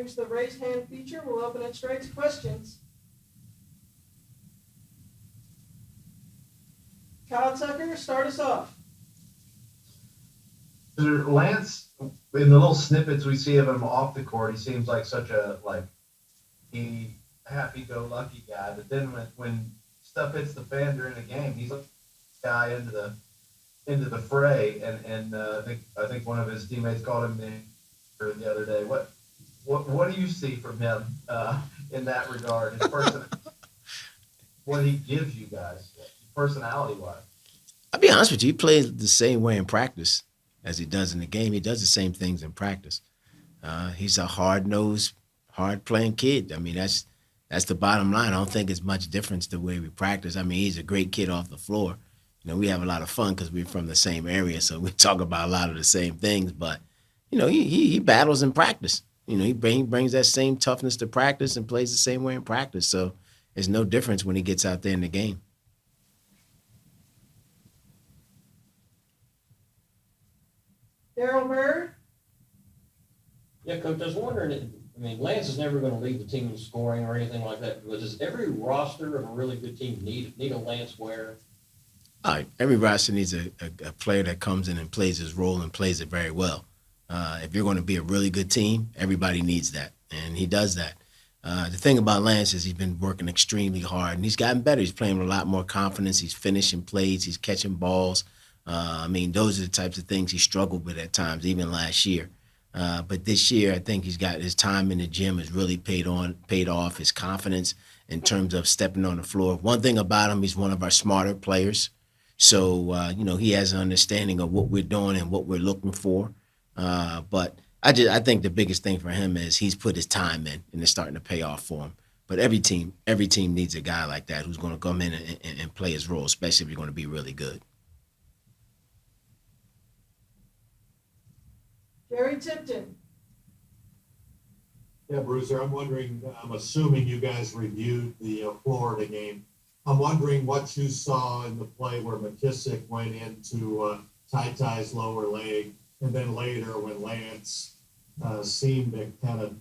moving to the raise hand feature, we'll open it straight to questions. Kyle Tucker, start us off. Lance, in the little snippets we see of him off the court, he seems like such a he happy-go-lucky guy. But then when stuff hits the fan during the game, he's a guy into the fray. And I think one of his teammates called him the other day. What do you see from him in that regard? His person, what he gives you guys, personality-wise. I'll be honest with you, he plays the same way in practice as he does in the game. He does the same things in practice. He's a hard-nosed, hard-playing kid. I mean, that's the bottom line. I don't think it's much difference the way we practice. I mean, he's a great kid off the floor. You know, we have a lot of fun because we're from the same area, so we talk about a lot of the same things. But you know, he battles in practice. You know, he brings that same toughness to practice and plays the same way in practice. So there's no difference when he gets out there in the game. Daryl Bird. Yeah, Coach, I was wondering, I mean, Lance is never going to lead the team in scoring or anything like that, but does every roster of a really good team need a Lance Ware? All right, every roster needs a player that comes in and plays his role and plays it very well. If you're going to be a really good team, everybody needs that, and he does that. The thing about Lance is he's been working extremely hard, and he's gotten better. He's playing with a lot more confidence. He's finishing plays. He's catching balls. I mean, those are the types of things he struggled with at times, even last year. But this year, I think he's got his time in the gym has really paid off. His confidence in terms of stepping on the floor. One thing about him, he's one of our smarter players. So, you know, he has an understanding of what we're doing and what we're looking for. But I think the biggest thing for him is he's put his time in and it's starting to pay off for him. But every team needs a guy like that who's going to come in and play his role, especially if you're going to be really good. Jerry Tipton. Yeah, Bruiser, I'm assuming you guys reviewed the Florida game. I'm wondering what you saw in the play where McKissick went into Ty's lower leg, and then later when Lance seemed to kind of,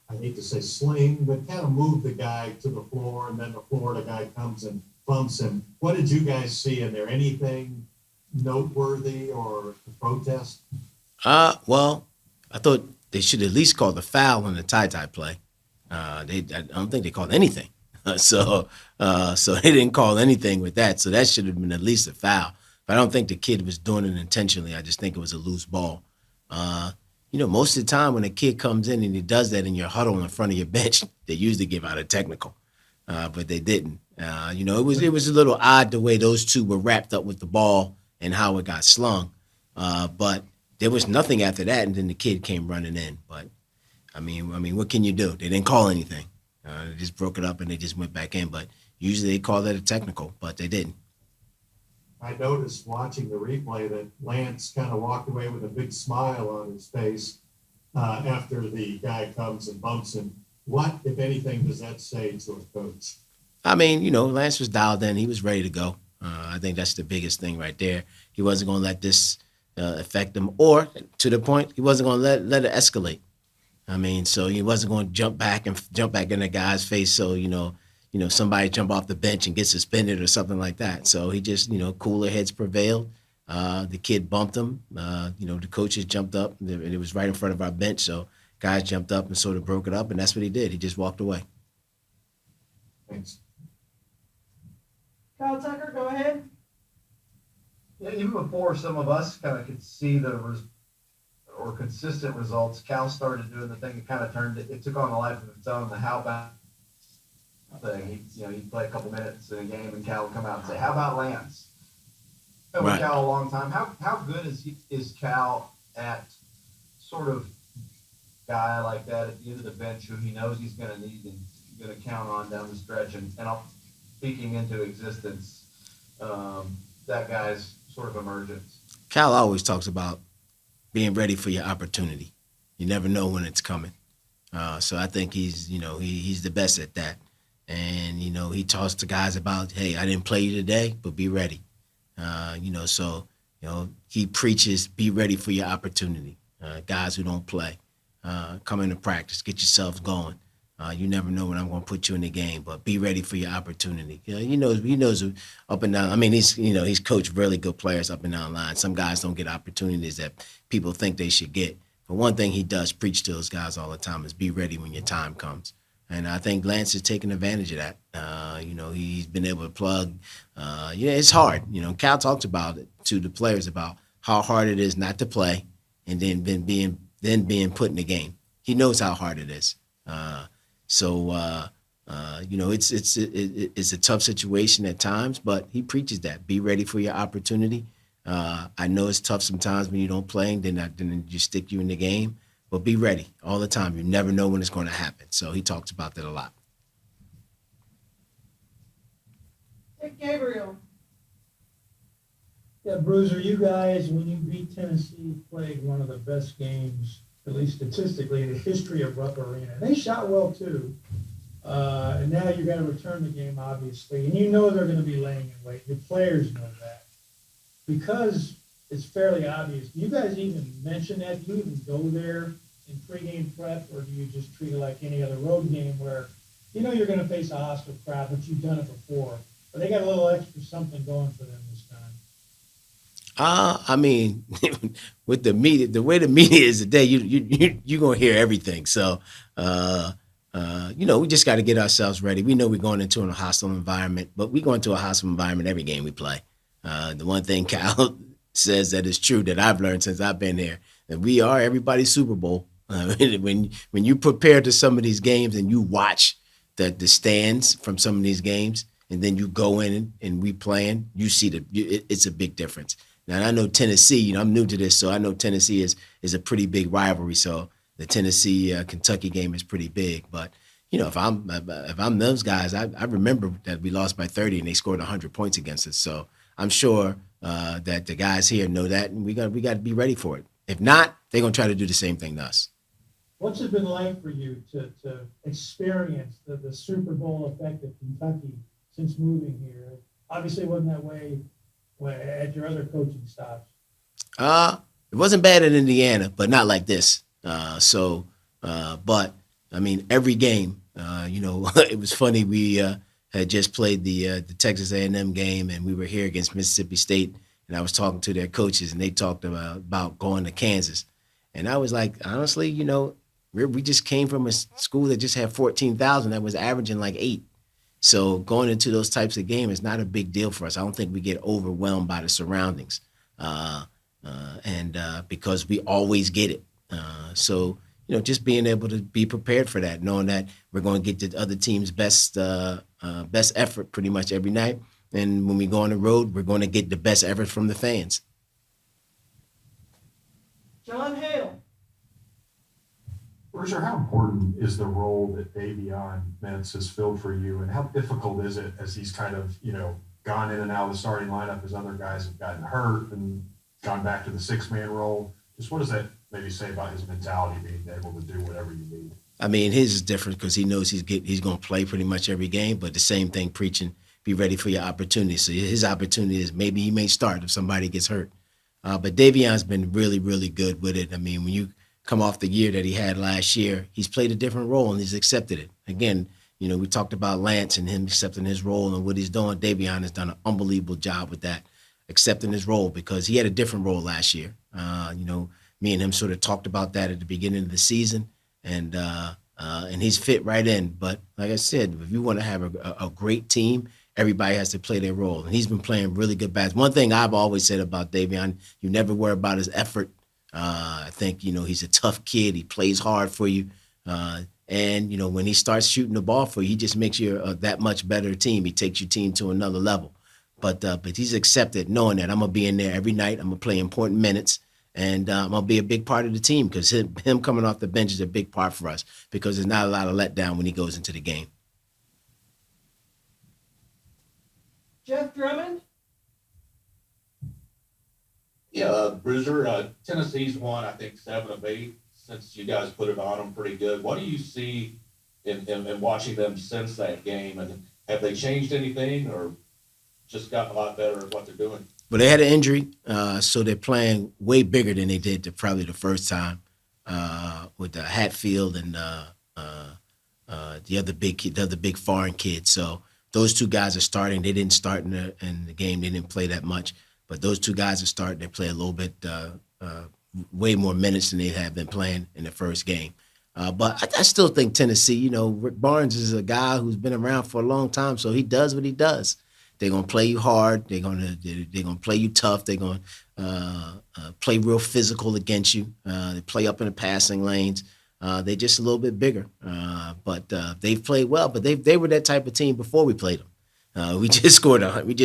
I hate to say sling, but kind of move the guy to the floor, and then the Florida guy comes and bumps him. What did you guys see in there? Anything noteworthy or a protest? Well, I thought they should at least call the foul on the tie play. I don't think they called anything. So they didn't call anything with that. So that should have been at least a foul. But I don't think the kid was doing it intentionally. I just think it was a loose ball. You know, most of the time when a kid comes in and he does that in your huddle in front of your bench, they usually give out a technical. But they didn't. You know, it was a little odd the way those two were wrapped up with the ball and how it got slung. But there was nothing after that, and then the kid came running in. But I mean, what can you do? They didn't call anything. They just broke it up and they just went back in. But usually they call that a technical, but they didn't. I noticed watching the replay that Lance kind of walked away with a big smile on his face after the guy comes and bumps him. What, if anything, does that say to a coach? I mean, you know, Lance was dialed in. He was ready to go. I think that's the biggest thing right there. He wasn't going to let this affect him, or to the point, he wasn't going to let it escalate. I mean, so he wasn't going to jump back in the guy's face. So, you know, somebody jump off the bench and get suspended or something like that. So he just, you know, cooler heads prevailed. The kid bumped him. You know, the coaches jumped up. And it was right in front of our bench. So guys jumped up and sort of broke it up. And that's what he did. He just walked away. Thanks. Kyle Tucker, go ahead. Yeah, even before some of us kind of could see or consistent results, Cal started doing the thing that kind of it took on a life of its own, the how about thing. He'd play a couple minutes in a game and Cal would come out and say, how about Lance? Been with Cal a long time. How good is Cal at sort of guy like that at the end of the bench who he knows he's going to need and going to count on down the stretch? And I'm speaking into existence, that guy's sort of emergence. Cal always talks about being ready for your opportunity. You never know when it's coming. So I think he's the best at that. And, you know, he talks to guys about, hey, I didn't play you today, but be ready. So he preaches, be ready for your opportunity. Guys who don't play. come into practice, get yourselves going. You never know when I'm going to put you in the game, but be ready for your opportunity. You know, he knows up and down. I mean, he's coached really good players up and down the line. Some guys don't get opportunities that people think they should get. But one thing he does preach to those guys all the time is be ready when your time comes. And I think Lance is taking advantage of that. You know, he's been able to plug. Yeah, it's hard. You know, Cal talks about it to the players about how hard it is not to play, and then being put in the game. He knows how hard it is. You know, it's a tough situation at times, but he preaches that. Be ready for your opportunity. I know it's tough sometimes when you don't play, and then you stick you in the game. But be ready all the time. You never know when it's going to happen. So he talks about that a lot. Dick Gabriel. Yeah, Bruiser, you guys, when you beat Tennessee, played one of the best games, at least statistically, in the history of Rupp Arena. And they shot well, too. And now you're going to return the game, obviously. And you know they're going to be laying in wait. Your players know that. Because it's fairly obvious. Do you guys even mention that? Do you even go there in pregame prep, or do you just treat it like any other road game where you know you're going to face a hostile crowd, but you've done it before? But they got a little extra something going for them this time. I mean, with the media, the way the media is today, you're gonna hear everything. So, you know, we just got to get ourselves ready. We know we're going into a hostile environment, but we go into a hostile environment every game we play. The one thing Cal says that is true that I've learned since I've been here, that we are everybody's Super Bowl. When you prepare to some of these games and you watch the stands from some of these games, and then you go in and we playing, you see it's a big difference. Now I know Tennessee. You know, I'm new to this, so I know Tennessee is a pretty big rivalry. So the Tennessee Kentucky game is pretty big. But you know, if I'm those guys, I remember that we lost by 30 and they scored 100 points against us. So I'm sure that the guys here know that, and we got to be ready for it. If not, they're gonna try to do the same thing to us. What's it been like for you to experience the Super Bowl effect of Kentucky since moving here? Obviously, it wasn't that way at your other coaching stops. It wasn't bad in Indiana, but not like this. But I mean, every game, you know, it was funny. We had just played the Texas A&M game, and we were here against Mississippi State, and I was talking to their coaches, and they talked about going to Kansas, and I was like, honestly, you know, we just came from a school that just had 14,000 that was averaging like 8. So going into those types of games is not a big deal for us. I don't think we get overwhelmed by the surroundings, because we always get it. So you know, just being able to be prepared for that, knowing that we're going to get the other team's best effort pretty much every night, and when we go on the road, we're going to get the best effort from the fans. John Hale. Roger, how important is the role that Davion Mintz has filled for you, and how difficult is it as he's kind of, you know, gone in and out of the starting lineup as other guys have gotten hurt and gone back to the 6-man role? Just what does that maybe say about his mentality, being able to do whatever you need? I mean, his is different because he knows he's going to play pretty much every game, but the same thing preaching, be ready for your opportunity. So his opportunity is maybe he may start if somebody gets hurt. But Davion's been really, really good with it. I mean, when you come off the year that he had last year, he's played a different role and he's accepted it. Again, you know, we talked about Lance and him accepting his role and what he's doing. Davion has done an unbelievable job with that, accepting his role, because he had a different role last year. You know, me and him sort of talked about that at the beginning of the season, and he's fit right in. But like I said, if you want to have a great team, everybody has to play their role. And he's been playing really good basketball. One thing I've always said about Davion, you never worry about his effort. I think, you know, he's a tough kid. He plays hard for you. And, you know, when he starts shooting the ball for you, he just makes you that much better team. He takes your team to another level. But he's accepted knowing that I'm going to be in there every night. I'm going to play important minutes. And I'm going to be a big part of the team, because him coming off the bench is a big part for us, because there's not a lot of letdown when he goes into the game. Jeff Drummond. Yeah, Bruiser, Tennessee's won, I think, 7 of 8 since you guys put it on them pretty good. What do you see in watching them since that game? And have they changed anything, or just gotten a lot better at what they're doing? Well, they had an injury, so they're playing way bigger than they did probably the first time. Hatfield and the other big foreign kid. So those two guys are starting. They didn't start in the game. They didn't play that much, but those two guys are starting. They play a little bit, way more minutes than they have been playing in the first game. But I still think Tennessee, Rick Barnes is a guy who's been around for a long time, so he does what he does. They're gonna play you hard. They're gonna play you tough. They're gonna play real physical against you. They play up in the passing lanes. They're just a little bit bigger, but they've played well. But they were that type of team before we played them. We just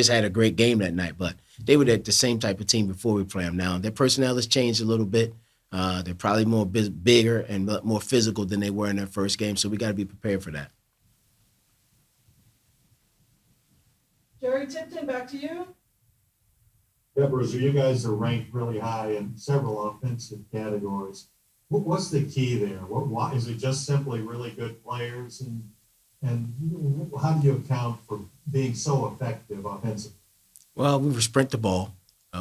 had a great game that night, but they were the same type of team before we played them. Now their personnel has changed a little bit. They're probably more bigger and more physical than they were in their first game, so we got to be prepared for that. Jerry Tipton, back to you. Yeah, Bruiser, you guys are ranked really high in several offensive categories. What's the key there? Why is it just simply really good players, and how do you account for being so effective offensively? Well, we sprint the ball.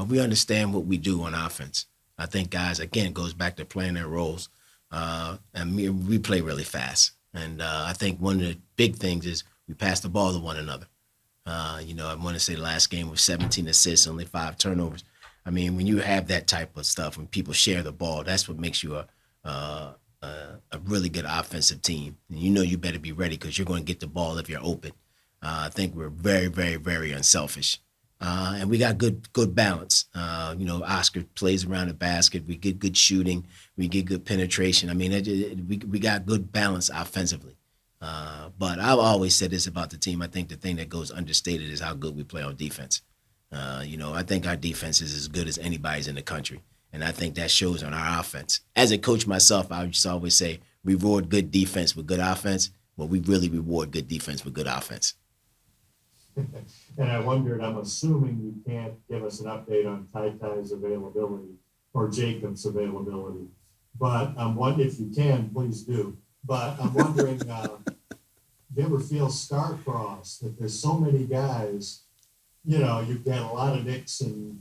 We understand what we do on offense. I think guys, again, goes back to playing their roles. And we play really fast. And I think one of the big things is we pass the ball to one another. I want to say the last game was 17 assists, only 5 turnovers. I mean, when you have that type of stuff, when people share the ball, that's what makes you a really good offensive team. And you better be ready because you're going to get the ball if you're open. I think we're very, very, very unselfish. And we got good balance. Oscar plays around the basket. We get good shooting. We get good penetration. I mean, we got good balance offensively. But I've always said this about the team. I think the thing that goes understated is how good we play on defense. I think our defense is as good as anybody's in the country. And I think that shows on our offense. As a coach myself, I used to always say, reward good defense with good offense. Well, we really reward good defense with good offense. And I wondered, I'm assuming you can't give us an update on Ty's availability or Jacob's availability. But if you can, please do. But I'm wondering, do you ever feel star-crossed that there's so many guys, you've got a lot of nicks and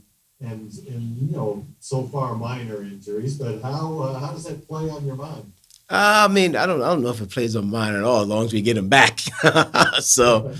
so far minor injuries, but how does that play on your mind? I mean, I don't know if it plays on mine at all, as long as we get him back. So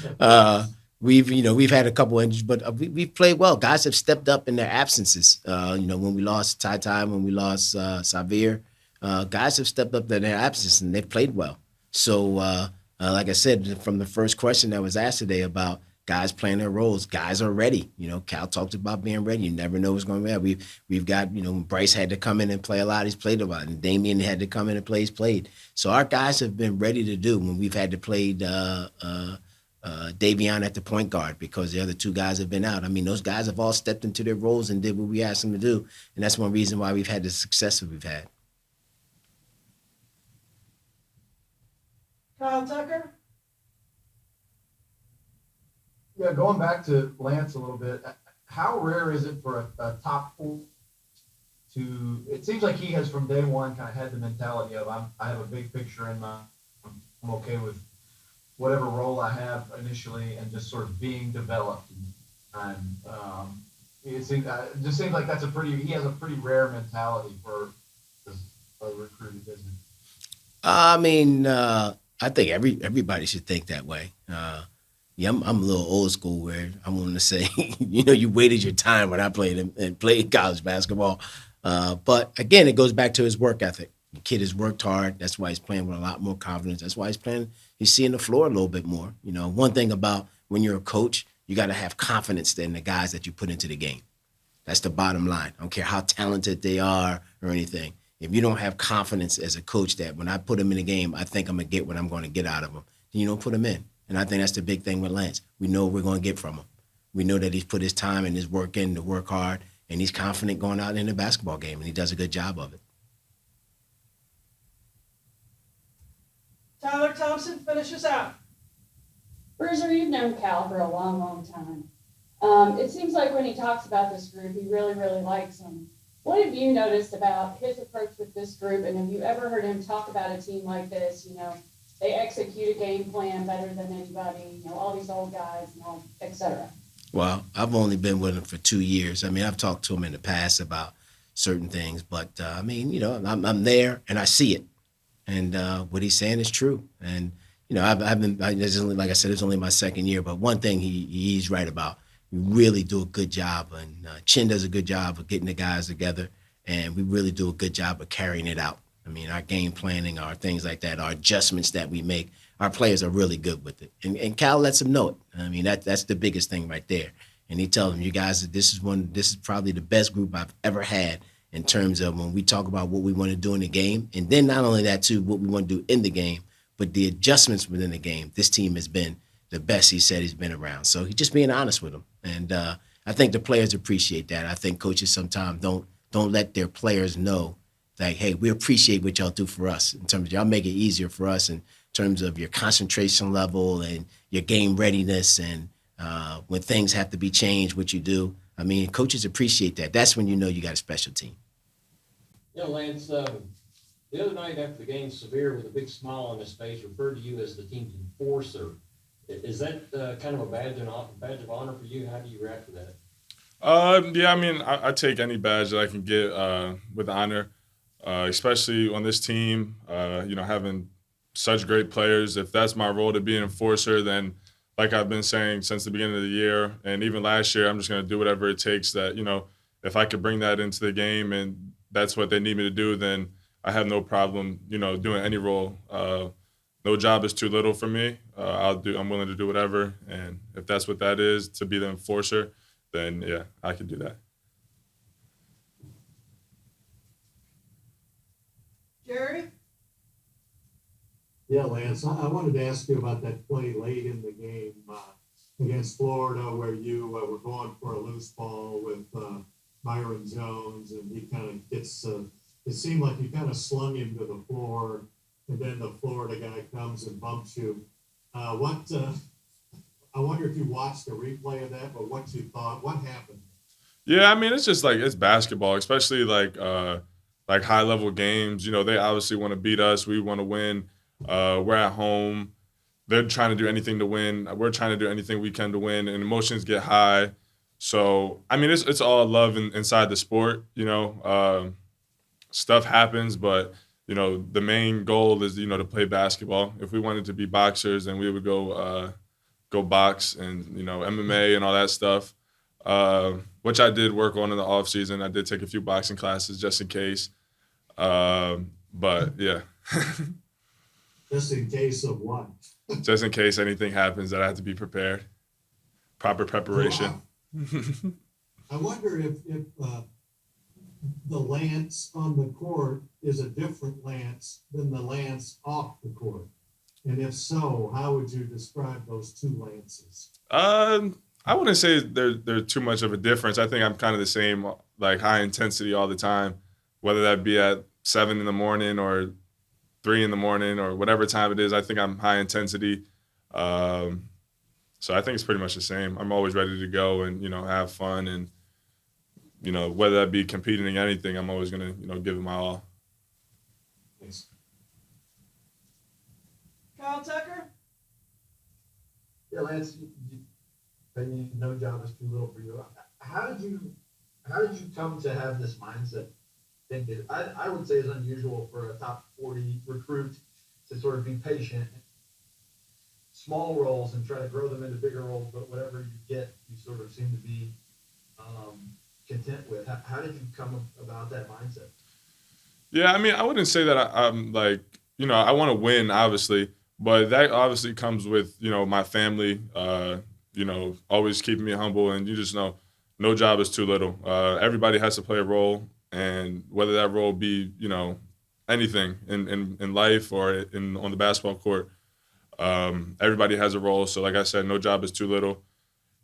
we've had a couple injuries, but we've played well. Guys have stepped up in their absences. When we lost Ty, when we lost Xavier, guys have stepped up in their absences and they've played well. So, like I said, from the first question that was asked today about guys playing their roles, guys are ready. Cal talked about being ready. You never know what's going to be. We've got, Bryce had to come in and play a lot. He's played a lot. And Davion had to come in and play. He's played. So our guys have been ready to do when we've had to play Davion at the point guard because the other two guys have been out. I mean, those guys have all stepped into their roles and did what we asked them to do. And that's one reason why we've had the success that we've had. Kyle Tucker. Yeah, going back to Lance a little bit, how rare is it for a top 4 to? It seems like he has from day one kind of had the mentality of I have a big picture in mind. I'm okay with whatever role I have initially, and just sort of being developed. And it just seems like he has a pretty rare mentality for a recruit, isn't it? I mean, I think everybody should think that way. Yeah, I'm a little old school where I want to say, you waited your time when I played college basketball. But again, it goes back to his work ethic. The kid has worked hard. That's why he's playing with a lot more confidence. That's why he's seeing the floor a little bit more. One thing about when you're a coach, you got to have confidence in the guys that you put into the game. That's the bottom line. I don't care how talented they are or anything. If you don't have confidence as a coach that when I put them in the game, I think I'm going to get what I'm going to get out of them, then you don't put them in. And I think that's the big thing with Lance. We know what we're going to get from him. We know that he's put his time and his work in to work hard, and he's confident going out in the basketball game, and he does a good job of it. Tyler Thompson, finish us out. Bruiser, you've known Cal for a long, long time. It seems like when he talks about this group, he really, really likes them. What have you noticed about his approach with this group, and have you ever heard him talk about a team like this, they execute a game plan better than anybody, all these old guys, et cetera? Well, I've only been with him for 2 years. I mean, I've talked to him in the past about, certain things. But I mean, I'm there and I see it, and what he's saying is true. And I've been, like I said, it's only my second year, but one thing he's right about. We really do a good job, and Chin does a good job of getting the guys together, and we really do a good job of carrying it out. I mean, our game planning, our things like that, our adjustments that we make, our players are really good with it. And Cal lets them know it. I mean, that's the biggest thing right there. And he tells them, you guys, this is probably the best group I've ever had in terms of when we talk about what we want to do in the game. And then not only that, too, what we want to do in the game, but the adjustments within the game. This team has been the best he said he's been around. So he's just being honest with them. And I think the players appreciate that. I think coaches sometimes don't let their players know, like, hey, we appreciate what y'all do for us in terms of y'all make it easier for us in terms of your concentration level and your game readiness and when things have to be changed, what you do. I mean, coaches appreciate that. That's when you know you got a special team. Lance, the other night after the game, Severe, with a big smile on his face, referred to you as the team's enforcer. Is that kind of a badge of honor for you? How do you react to that? Yeah, I mean, I take any badge that I can get with honor, especially on this team, having such great players. If that's my role to be an enforcer, then like I've been saying since the beginning of the year and even last year, I'm just going to do whatever it takes that, if I could bring that into the game and that's what they need me to do, then I have no problem, doing any role. No job is too little for me. I'm willing to do whatever. And if that's what that is, to be the enforcer, then yeah, I can do that. Jerry? Yeah, Lance, I wanted to ask you about that play late in the game against Florida where you were going for a loose ball with Myron Jones, and he kind of gets, it seemed like you kind of slung him to the floor, and then the Florida guy comes and bumps you. I wonder if you watched the replay of that, but what you thought, what happened? Yeah, I mean, it's just like it's basketball, especially like high level games. They obviously want to beat us. We want to win. We're at home. They're trying to do anything to win. We're trying to do anything we can to win, and emotions get high. So, I mean, it's all love inside the sport. Stuff happens, but the main goal is to play basketball. If we wanted to be boxers, then we would go box and MMA and all that stuff, which I did work on in the off season. I did take a few boxing classes just in case, but yeah. Just in case of what? Just in case anything happens, that I have to be prepared. Proper preparation. I wonder if the Lance on the court is a different Lance than the Lance off the court. And if so, how would you describe those two Lances? I wouldn't say they're too much of a difference. I think I'm kind of the same, like high intensity all the time, whether that be at 7 a.m. or 3 a.m. or whatever time it is. I think I'm high intensity. So I think it's pretty much the same. I'm always ready to go and, have fun. And, whether that be competing in anything, I'm always going to, give it my all. Thanks. Kyle Tucker? Yeah, Lance, no job is too little for you. How did you come to have this mindset? Think that I would say is unusual for a top 40 recruit to sort of be patient, small roles, and try to grow them into bigger roles. But whatever you get, you sort of seem to be content with. How did you come about that mindset? Yeah, I mean, I wouldn't say that I'm like, I want to win, obviously, but that obviously comes with, my family, always keeping me humble. And you just know, no job is too little. Everybody has to play a role. And whether that role be, anything in life or on the basketball court, everybody has a role. So like I said, no job is too little.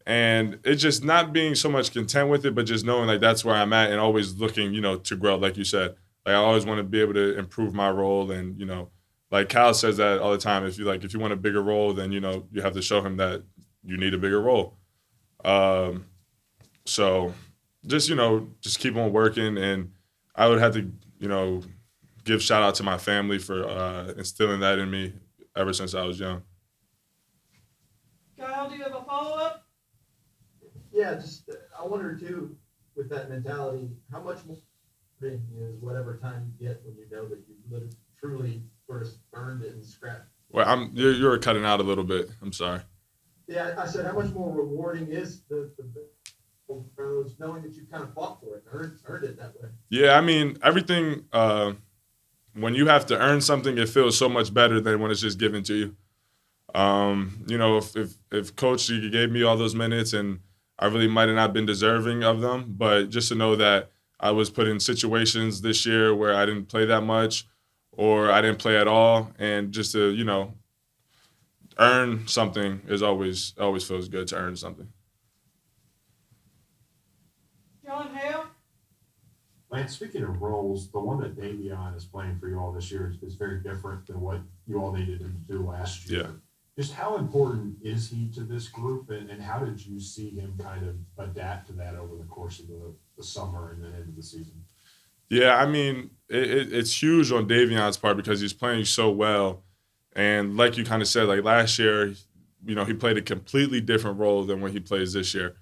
And it's just not being so much content with it, but just knowing like that's where I'm at and always looking, to grow, like you said. Like I always want to be able to improve my role. And, like Cal says that all the time. If you want a bigger role, then, you have to show him that you need a bigger role. So just, just keep on working. And I would have to, give shout out to my family for instilling that in me ever since I was young. Kyle, do you have a follow-up? Yeah, just I wonder too, with that mentality, how much is whatever time you get when you know that you literally, truly first earned it and scrapped. Well, you're cutting out a little bit. I'm sorry. Yeah, I said, how much more rewarding is the throws, knowing that you kind of fought for it and earned it that way? Yeah, I mean, everything, when you have to earn something, it feels so much better than when it's just given to you. You know, if Coach gave me all those minutes and I really might have not been deserving of them, but just to know that I was put in situations this year where I didn't play that much or I didn't play at all, and just to, you know, earn something is always feels good to earn something. John Hale? Lance, speaking of roles, the one that Davion is playing for you all this year is very different than what you all needed him to do last year. Yeah. Just how important is he to this group, and how did you see him kind of adapt to that over the course of the summer and then into the season? Yeah, I mean, it's huge on Davion's part because he's playing so well. And like you kind of said, like last year, you know, he played a completely different role than when he plays this year.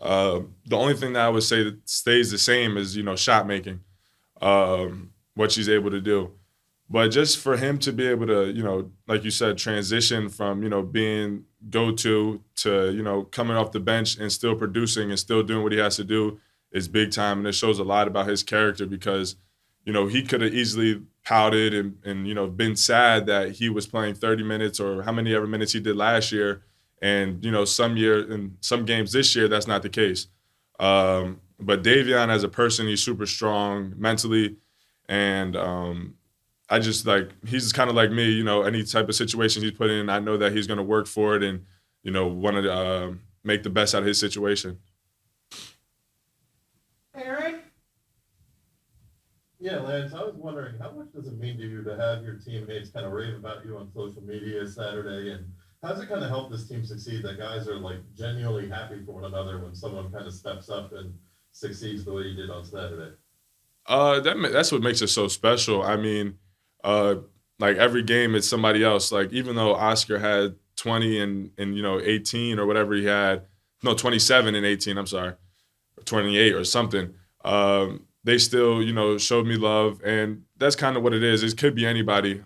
The only thing that I would say that stays the same is, you know, shot making, what she's able to do. But just for him to be able to, you know, like you said, transition from, you know, being go-to to, you know, coming off the bench and still producing and still doing what he has to do is big time. And it shows a lot about his character because, you know, he could have easily pouted and, you know, been sad that he was playing 30 minutes or how many ever minutes he did last year. And, you know, some games this year, that's not the case. But Davion as a person, he's super strong mentally. And I just he's kind of like me, you know, any type of situation he's put in, I know that he's going to work for it and, you know, want to make the best out of his situation. Aaron? Yeah, Lance, I was wondering, how much does it mean to you to have your teammates kind of rave about you on social media Saturday, and how does it kind of help this team succeed that guys are like genuinely happy for one another when someone kind of steps up and succeeds the way you did on Saturday? That's what makes it so special. I mean, like every game it's somebody else. Like even though Oscar had 20 and you know 18 or whatever he had, no 27 and 18. I'm sorry, 28 or something. They still, you know, showed me love, and that's kind of what it is. It could be anybody.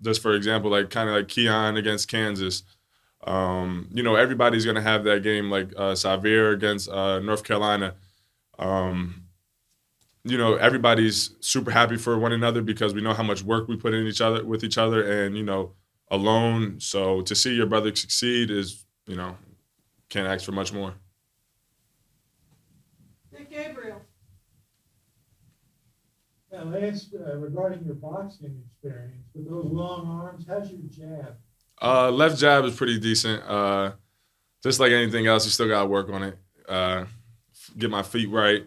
Just for example, like kind of like Keon against Kansas. You know, everybody's gonna have that game, like Xavier against North Carolina. You know, everybody's super happy for one another because we know how much work we put in with each other, and you know, alone. So to see your brother succeed is, you know, can't ask for much more. Dick Gabriel? Now, Lance, regarding your boxing experience, with those long arms, how's your jab? Left jab is pretty decent. Just like anything else, you still got to work on it. Get my feet right,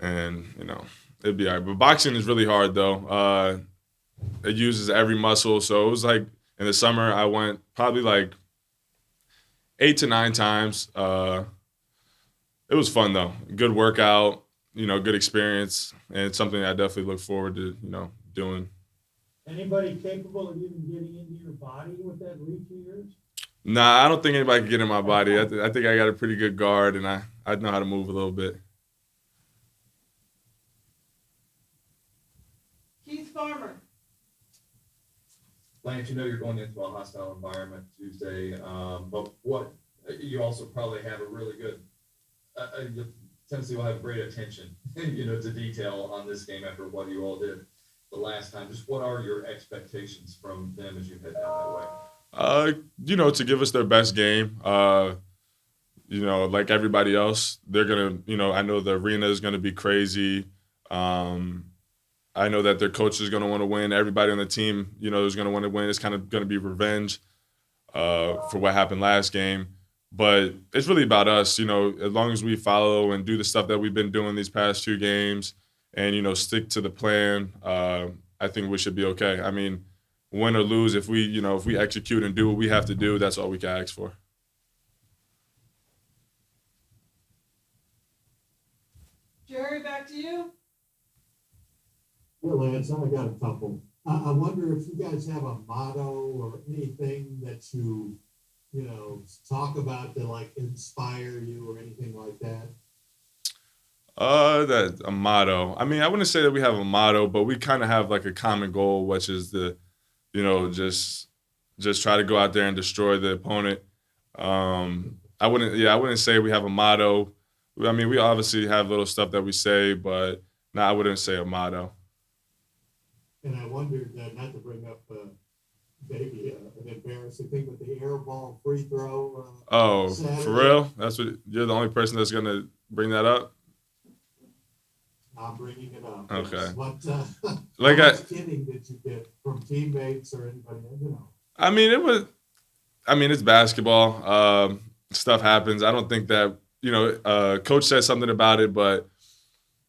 and, you know, it'd be all right. But boxing is really hard, though. It uses every muscle. So it was like in the summer, I went probably like 8 to 9 times. It was fun, though. Good workout, you know, good experience, and it's something I definitely look forward to, you know, doing. Anybody capable of even getting into your body with that reach of yours? Nah, I don't think anybody can get in my body. I think I got a pretty good guard, and I know how to move a little bit. Keith Farmer? Lance, you know you're going into a hostile environment Tuesday, but what you also probably have a really good. Tennessee will have great attention, you know, to detail on this game after what you all did the last time. Just what are your expectations from them as you head down that way? You know, to give us their best game. You know, like everybody else, they're gonna. You know, I know the arena is gonna be crazy. I know that their coach is gonna want to win. Everybody on the team, you know, is gonna want to win. It's kind of gonna be revenge for what happened last game. But it's really about us, you know, as long as we follow and do the stuff that we've been doing these past 2 games and, you know, stick to the plan, I think we should be okay. I mean, win or lose, if we execute and do what we have to do, that's all we can ask for. Jerry, back to you. Yeah, Lance, I got a couple. I wonder if you guys have a motto or anything that you know, talk about to like inspire you or anything like that. That a motto. I mean, I wouldn't say that we have a motto, but we kind of have like a common goal, which is just try to go out there and destroy the opponent. I wouldn't say we have a motto. I mean, we obviously have little stuff that we say, but no, I wouldn't say a motto. And I wondered, not to bring up maybe an embarrassing thing, but the air ball free throw. Oh, Saturday. for real? That's what you're the only person that's gonna bring that up? I'm bringing it up. Okay. Yes. What, Like how much kidding did you get from teammates or anybody, you know? I mean, it's basketball. Stuff happens. I don't think that, coach said something about it, but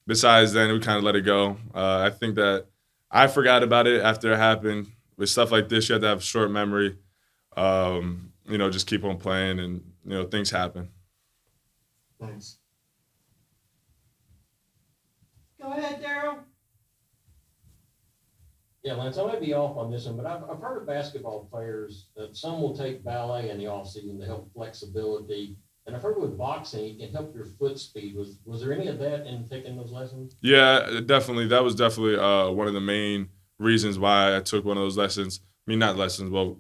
besides then, we kind of let it go. I think that I forgot about it after it happened. With stuff like this, you have to have short memory. Just keep on playing and, things happen. Thanks. Go ahead, Daryl. Yeah, Lance, I might be off on this one, but I've heard of basketball players that some will take ballet in the offseason to help flexibility. And I've heard with boxing, it can help your foot speed. Was there any of that in taking those lessons? Yeah, definitely. That was definitely one of the main reasons why I took one of those lessons. I mean, not lessons, well,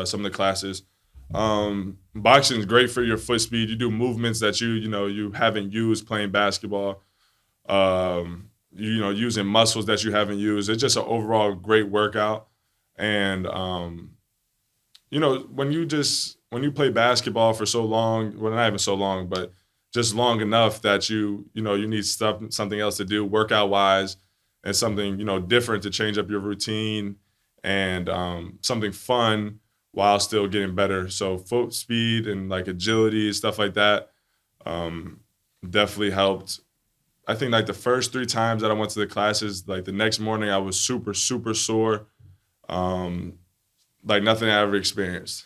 some of the classes. Boxing is great for your foot speed. You do movements that you haven't used playing basketball. Using muscles that you haven't used. It's just an overall great workout. And when you play basketball for so long, well, not even so long, but just long enough that you need something else to do workout wise, and something different to change up your routine, and something fun while still getting better. So foot speed and like agility, stuff like that, definitely helped. I think like the first 3 times that I went to the classes, like the next morning I was super, super sore, like nothing I ever experienced.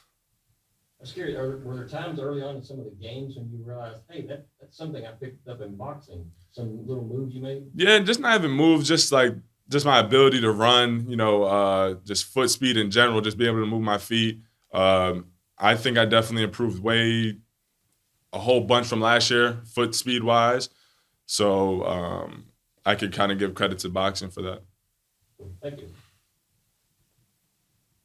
I was curious, were there times early on in some of the games when you realized, hey, that's something I picked up in boxing, some little move you made? Yeah, just not even moves, just my ability to run, just foot speed in general, just being able to move my feet. I think I definitely improved a whole bunch from last year, foot speed wise. So I could kind of give credit to boxing for that. Thank you.